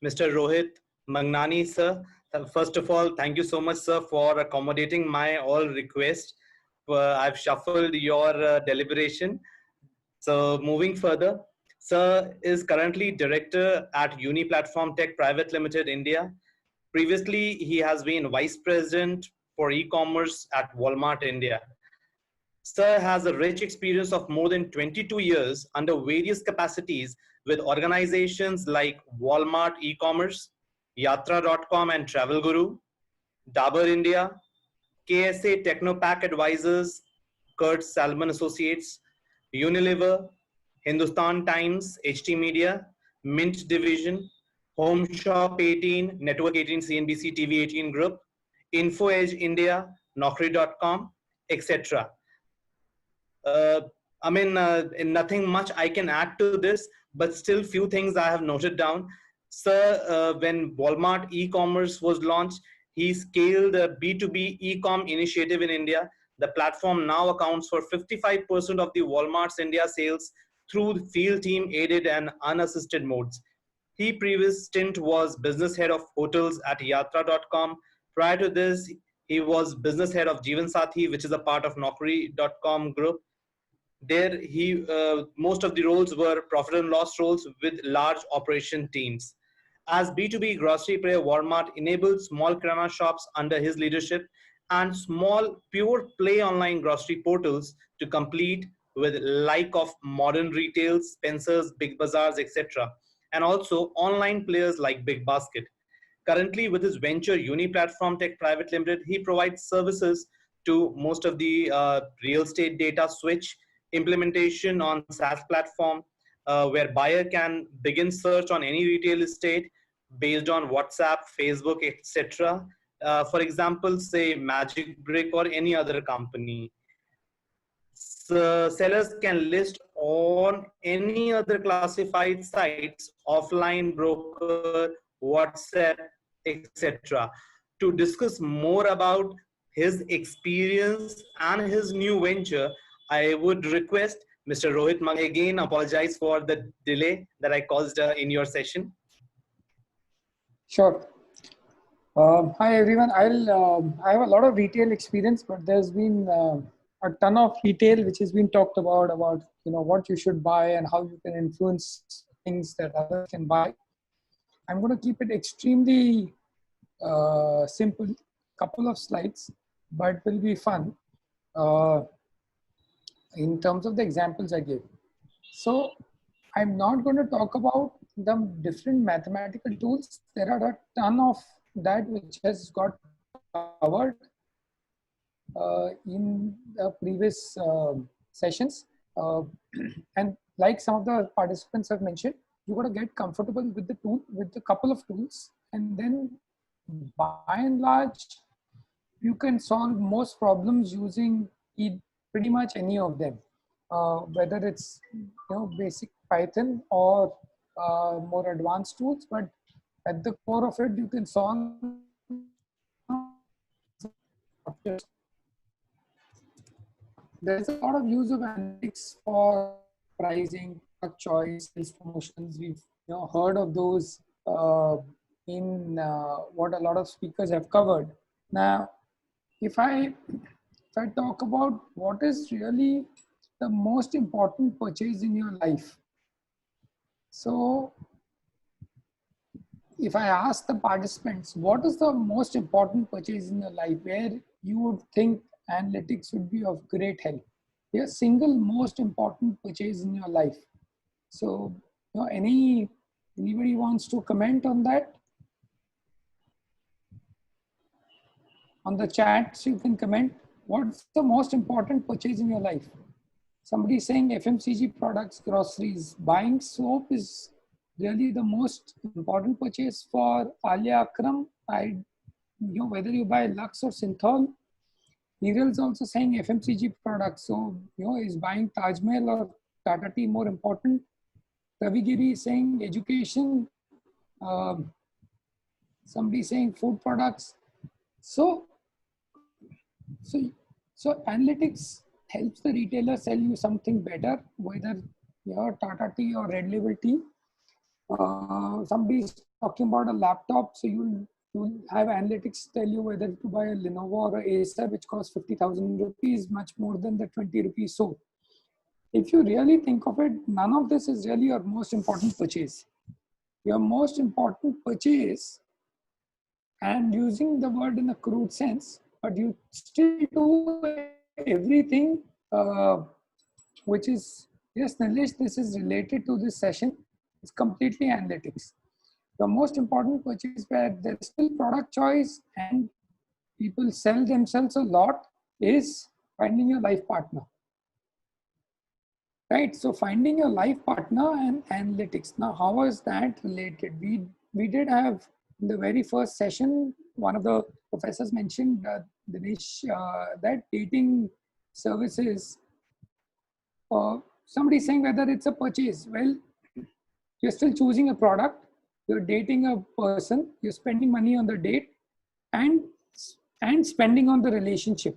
Mr. Rohit Mangnani, sir. First of all, thank you so much, sir, for accommodating my all requests. I've shuffled your deliberation. So moving further, sir is currently director at Uniplatform Tech Private Limited, India. Previously, he has been vice president for e-commerce at Walmart, India. Sir has a rich experience of more than 22 years under various capacities with organizations like Walmart e-commerce, Yatra.com and Travelguru, Dabur India, KSA Technopack Advisors, Kurt Salmon Associates, Unilever, Hindustan Times, HT Media, Mint Division, Home Shop 18, Network 18, CNBC TV 18 Group, Info Edge India, Naukri.com, etc. Uh, nothing much I can add to this, but still few things I have noted down. Sir, when Walmart e-commerce was launched, he scaled a B2B e-com initiative in India. The platform now accounts for 55% of the Walmart's India sales through the field team aided and unassisted modes. He previous stint was business head of hotels at Yatra.com. Prior to this, he was business head of Jeevan Sathi, which is a part of Naukri.com group. There, most of the roles were profit and loss roles with large operation teams. As B2B grocery player, Walmart enabled small kirana shops under his leadership and small pure play online grocery portals to compete with like of modern retail, Spencer's, Big Bazaars, etc. And also online players like Big Basket. Currently, with his venture Uniplatform Tech Private Limited, he provides services to most of the real estate data switch implementation on SaaS platform, where buyer can begin search on any retail estate based on WhatsApp, Facebook, etc. For example, say Magic Brick or any other company. So sellers can list on any other classified sites, offline broker, WhatsApp, etc. To discuss more about his experience and his new venture, I would request Mr. Rohit Mangnani again apologize for the delay that I caused in your session. Sure. Hi everyone. I have a lot of retail experience, but there's been a ton of retail which has been talked about what you should buy and how you can influence things that others can buy. I'm going to keep it extremely simple, couple of slides, but will be fun in terms of the examples I give. So I'm not going to talk about the different mathematical tools. There are a ton of that which has got covered in the previous sessions. And like some of the participants have mentioned, you got to get comfortable with the tool, with a couple of tools, and then by and large, you can solve most problems using pretty much any of them, whether it's basic Python or more advanced tools, but at the core of it, you can solve. There's a lot of use of analytics for pricing, product choice, sales promotions. We've heard of those in what a lot of speakers have covered. Now, if I talk about what is really the most important purchase in your life, so if I ask the participants, what is the most important purchase in your life, where you would think analytics would be of great help? Your single most important purchase in your life. So, anybody wants to comment on that? On the chats, you can comment. What's the most important purchase in your life? Somebody saying FMCG products, groceries. Buying soap is really the most important purchase for Alia Akram. Whether you buy Lux or Synthol. Neeril is also saying FMCG products. So, is buying Taj Mahal or Tata Tea more important? Ravigiri is saying education. Somebody saying food products. So analytics helps the retailer sell you something better, whether Tata Tea or Red Label Tea. Somebody is talking about a laptop, so you'll have analytics tell you whether to buy a Lenovo or a Acer, which costs 50,000 rupees, much more than the 20 rupees. So if you really think of it, none of this is really your most important purchase. Your most important purchase, and using the word in a crude sense, but you still do everything, which is, yes, Nilesh, this is related to this session. It's completely analytics. The most important purchase where there is still product choice and people sell themselves a lot is finding your life partner. Right, so finding your life partner and analytics. Now, how is that related? We did have in the very first session, one of the professors mentioned, Dinesh, that dating services, somebody saying whether it's a purchase. Well, you're still choosing a product, you're dating a person, you're spending money on the date, and spending on the relationship.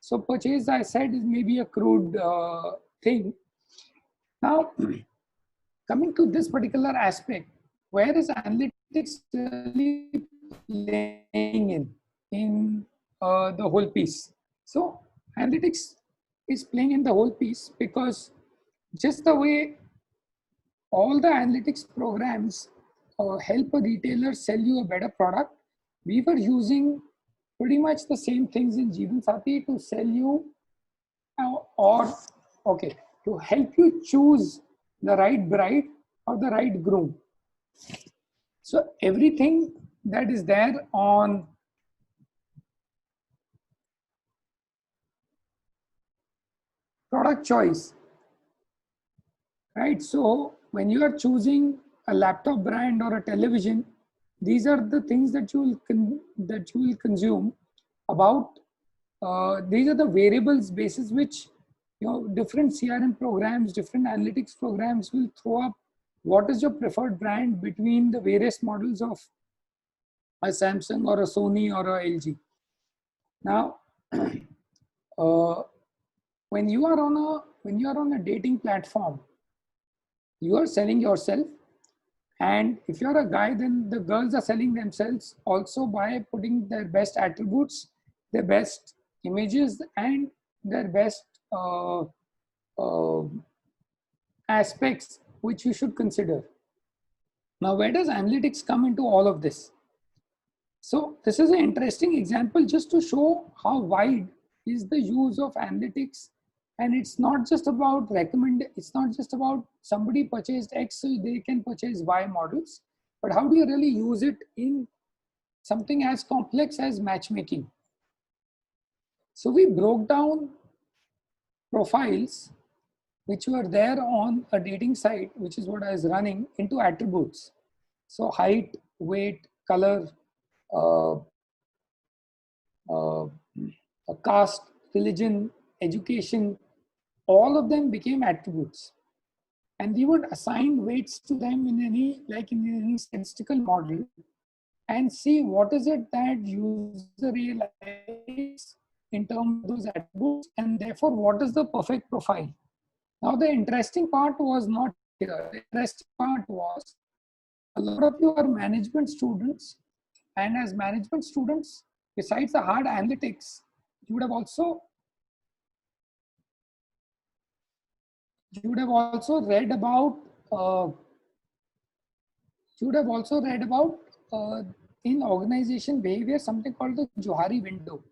So purchase, I said, is maybe a crude thing. Now, coming to this particular aspect, where is analytics really playing in the whole piece? So analytics is playing in the whole piece because just the way all the analytics programs help a retailer sell you a better product, we were using pretty much the same things in Jeevan Sati to sell you or, okay, to help you choose the right bride or the right groom. So everything that is there on product choice, right? So when you are choosing a laptop brand or a television, these are the things that you will consume about. These are the variables basis which different CRM programs, different analytics programs will throw up. What is your preferred brand between the various models of a Samsung or a Sony or a LG? Now, when you are on a dating platform, you are selling yourself, and if you're a guy, then the girls are selling themselves also by putting their best attributes, their best images, and their best uh, aspects which you should consider. Now, where does analytics come into all of this? So this is an interesting example just to show how wide is the use of analytics. And it's not just about it's not just about somebody purchased X so they can purchase Y models, but how do you really use it in something as complex as matchmaking? So we broke down profiles which were there on a dating site, which is what I was running, into attributes. So height, weight, color, uh, uh, caste, religion, education, all of them became attributes. And we would assign weights to them in any statistical model and see what is it that user realizes in terms of those attributes, and therefore what is the perfect profile. Now the interesting part was not here. The interesting part was a lot of you are management students, and as management students, besides the hard analytics, you would have also read about in organization behavior something called the Johari window,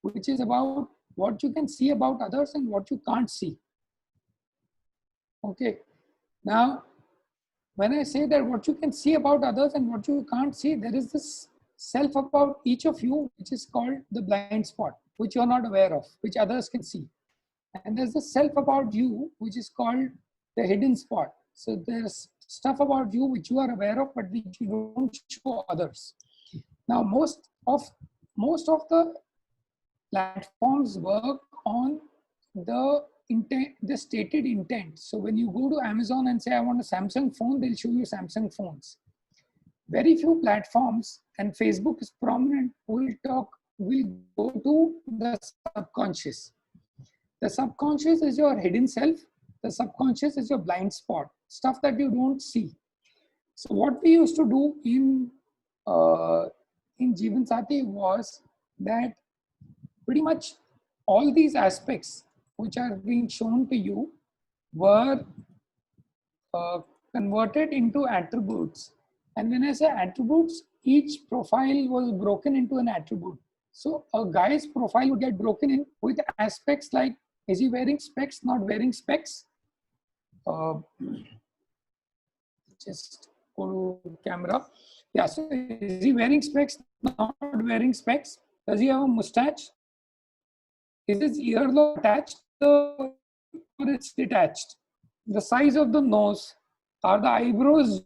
which is about what you can see about others and what you can't see. Okay, now when I say that what you can see about others and what you can't see, there is this self about each of you, which is called the blind spot, which you're not aware of, which others can see. And there's the self about you, which is called the hidden spot. So there's stuff about you which you are aware of, but which you don't show others. Now, most of the platforms work on the intent, the stated intent. So when you go to Amazon and say, I want a Samsung phone, they'll show you Samsung phones. Very few platforms, and Facebook is prominent, will go to the subconscious. The subconscious is your hidden self. The subconscious is your blind spot, stuff that you don't see. So what we used to do in Jeevan Sati was that pretty much all these aspects which are being shown to you were uh, converted into attributes. And when I say attributes, each profile was broken into an attribute. So a guy's profile would get broken in with aspects like, is he wearing specs, not wearing specs? Uh, just go to camera. Yeah, so is he wearing specs, not wearing specs? Does he have a mustache? Is his earlobe attached or it's detached? The size of the nose, are the eyebrows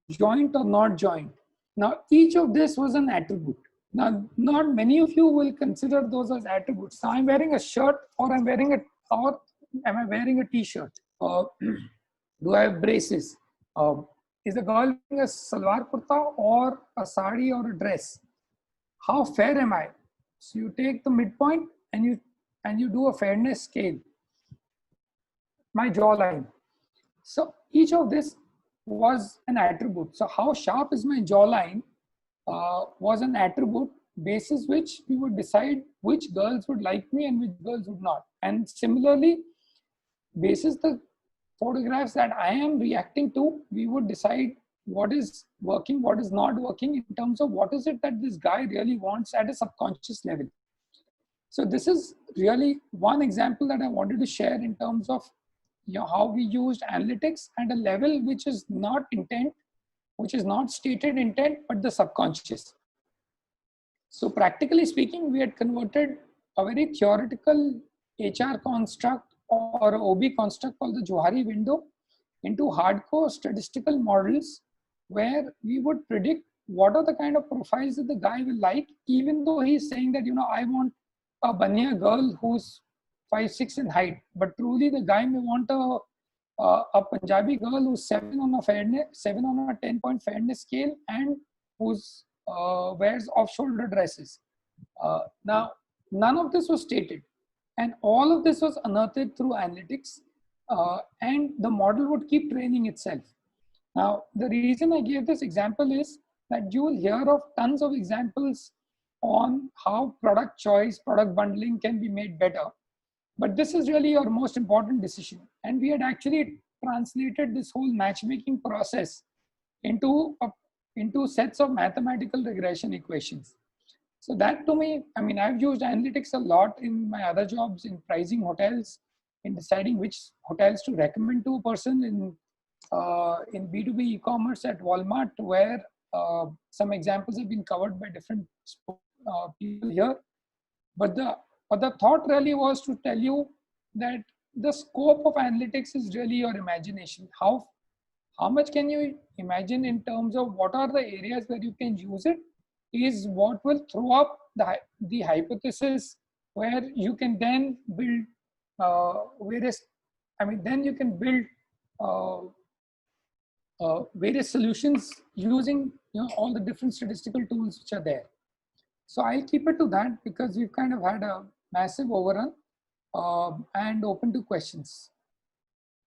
joint or not joint? Now, each of this was an attribute. Now, not many of you will consider those as attributes. So I'm wearing a shirt, or am I wearing a t-shirt? Do I have braces? Is the girl wearing a salwar kurta or a sari or a dress? How fair am I? So you take the midpoint and you do a fairness scale. My jawline. So each of this was an attribute. So how sharp is my jawline was an attribute basis which we would decide which girls would like me and which girls would not. And similarly, basis the photographs that I am reacting to, we would decide what is working, what is not working in terms of what is it that this guy really wants at a subconscious level. So this is really one example that I wanted to share in terms of how we used analytics at a level which is not intent, which is not stated intent, but the subconscious. So practically speaking, we had converted a very theoretical HR construct or OB construct called the Johari window into hardcore statistical models where we would predict what are the kind of profiles that the guy will like, even though he's saying that, I want a Banya girl who's 5'6" in height, but truly the guy may want a Punjabi girl who's 7 on a 10-point fairness scale and who's wears off-shoulder dresses. Now, none of this was stated, and all of this was unearthed through analytics, and the model would keep training itself. Now, the reason I gave this example is that you will hear of tons of examples on how product choice, product bundling can be made better. But this is really your most important decision. And we had actually translated this whole matchmaking process into sets of mathematical regression equations. So that to me, I mean, I've used analytics a lot in my other jobs in pricing hotels, in deciding which hotels to recommend to a person in B2B e-commerce at Walmart, where some examples have been covered by different people here. But the thought really was to tell you that the scope of analytics is really your imagination. How much can you imagine in terms of what are the areas where you can use it is what will throw up the hypothesis where you can then build then you can build various solutions using all the different statistical tools which are there. So I'll keep it to that because we've kind of had a massive overrun and open to questions.